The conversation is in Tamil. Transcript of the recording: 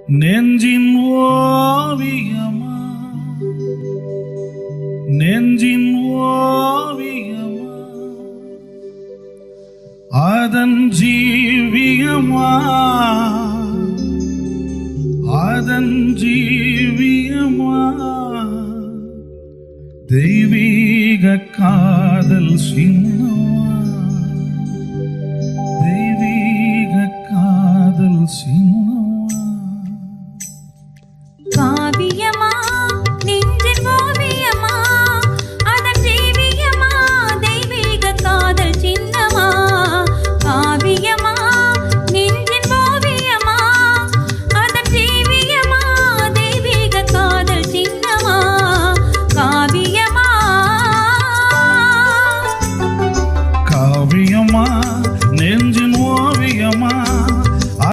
நெஞ்சின் ஓவியமா, நெஞ்சின் ஓவியமா, அதன் ஜீவியமா, அதன் ஜீவியமா, தெய்வீக காதல் சின்னமா, தெய்வீக காதல் சின்ன